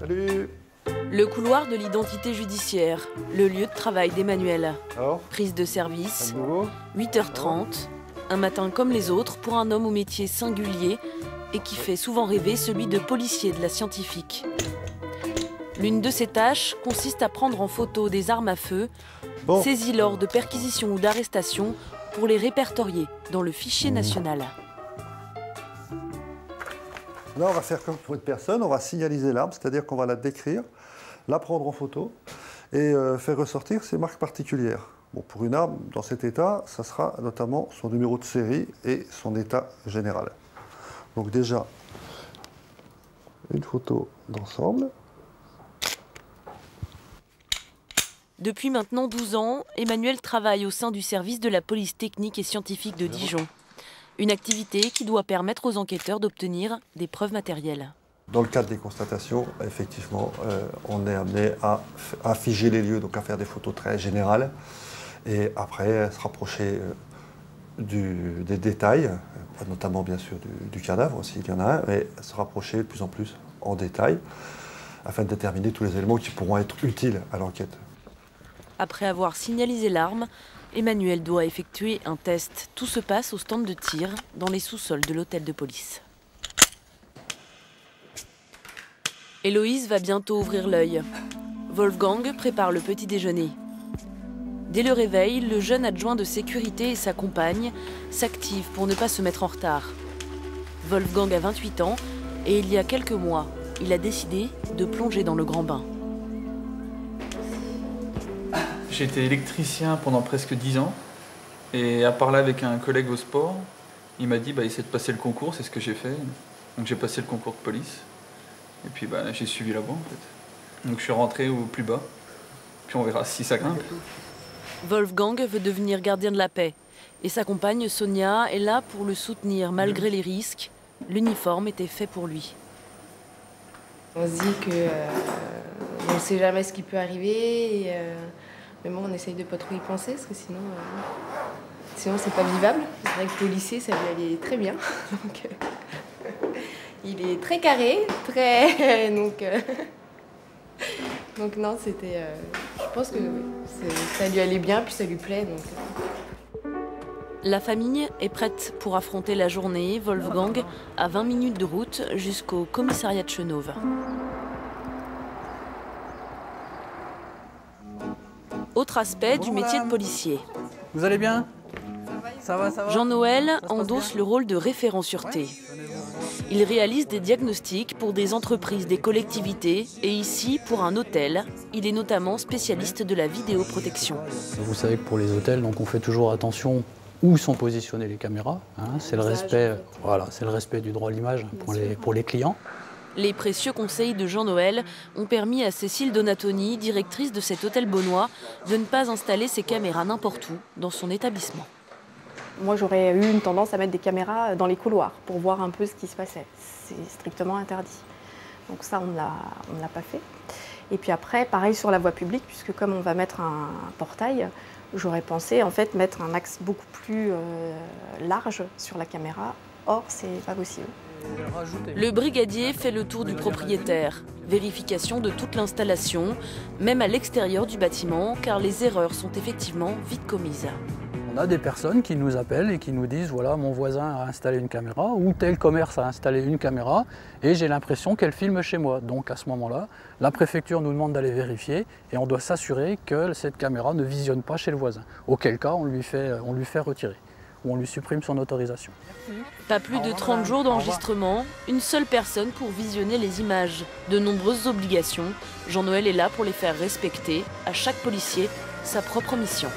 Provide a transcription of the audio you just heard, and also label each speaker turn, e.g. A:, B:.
A: Salut.
B: Le couloir de l'identité judiciaire, le lieu de travail d'Emmanuel.
A: Alors,
B: Prise de service,
A: à nouveau
B: 8h30, un matin comme les autres pour un homme au métier singulier et qui fait souvent rêver, celui de policier de la scientifique. L'une de ses tâches consiste à prendre en photo des armes à feu, saisies lors de perquisitions ou d'arrestations, pour les répertorier dans le fichier national.
A: Là, on va faire comme pour une personne, on va signaliser l'arme, c'est-à-dire qu'on va la décrire, la prendre en photo et faire ressortir ses marques particulières. Bon, pour une arme, dans cet état, ça sera notamment son numéro de série et son état général. Donc déjà, une photo d'ensemble.
B: Depuis maintenant 12 ans, Emmanuel travaille au sein du service de la police technique et scientifique de Dijon. Une activité qui doit permettre aux enquêteurs d'obtenir des preuves matérielles.
A: Dans le cadre des constatations, effectivement, on est amené à figer les lieux, donc à faire des photos très générales, et après se rapprocher des détails, notamment bien sûr du cadavre, s'il y en a un, mais se rapprocher de plus en plus en détail, afin de déterminer tous les éléments qui pourront être utiles à l'enquête.
B: Après avoir signalisé l'arme, Emmanuel doit effectuer un test. Tout se passe au stand de tir, dans les sous-sols de l'hôtel de police. Héloïse va bientôt ouvrir l'œil. Wolfgang prépare le petit déjeuner. Dès le réveil, le jeune adjoint de sécurité et sa compagne s'activent pour ne pas se mettre en retard. Wolfgang a 28 ans et il y a quelques mois, il a décidé de plonger dans le grand bain.
C: J'ai été électricien pendant presque 10 ans et à parler avec un collègue au sport, il m'a dit essaie de passer le concours, c'est ce que j'ai fait. Donc j'ai passé le concours de police et puis j'ai suivi la voie en fait. Donc je suis rentré au plus bas, puis on verra si ça grimpe.
B: Wolfgang veut devenir gardien de la paix et sa compagne Sonia est là pour le soutenir malgré les risques. L'uniforme était fait pour lui.
D: On se dit qu'on ne sait jamais ce qui peut arriver. Mais bon, on essaye de pas trop y penser, parce que sinon c'est pas vivable. C'est vrai que policier, ça lui allait très bien. Donc, il est très carré, très... Donc non, c'était... je pense que ça lui allait bien, puis ça lui plaît. Donc...
B: La famille est prête pour affronter la journée. Wolfgang a 20 minutes de route jusqu'au commissariat de Chenôve. Autre aspect du métier de policier.
E: Vous allez bien ? Ça va.
B: Jean-Noël endosse le rôle de référent sûreté. Il réalise des diagnostics pour des entreprises, des collectivités et ici pour un hôtel. Il est notamment spécialiste de la vidéoprotection.
E: Vous savez que pour les hôtels, donc on fait toujours attention où sont positionnées les caméras. C'est le respect du droit à l'image pour les clients.
B: Les précieux conseils de Jean-Noël ont permis à Cécile Donatoni, directrice de cet hôtel beaunois, de ne pas installer ses caméras n'importe où dans son établissement.
F: Moi, j'aurais eu une tendance à mettre des caméras dans les couloirs pour voir un peu ce qui se passait. C'est strictement interdit. Donc ça, on ne l'a pas fait. Et puis après, pareil sur la voie publique, puisque comme on va mettre un portail, j'aurais pensé en fait mettre un axe beaucoup plus large sur la caméra. Or, c'est pas possible.
B: Le brigadier fait le tour du propriétaire. Vérification de toute l'installation, même à l'extérieur du bâtiment, car les erreurs sont effectivement vite commises.
E: On a des personnes qui nous appellent et qui nous disent voilà, mon voisin a installé une caméra ou tel commerce a installé une caméra et j'ai l'impression qu'elle filme chez moi. Donc à ce moment-là, la préfecture nous demande d'aller vérifier et on doit s'assurer que cette caméra ne visionne pas chez le voisin. Auquel cas, on lui fait retirer ou on lui supprime son autorisation.
B: Pas plus de 30 jours d'enregistrement, une seule personne pour visionner les images. De nombreuses obligations. Jean-Noël est là pour les faire respecter. À chaque policier, sa propre mission.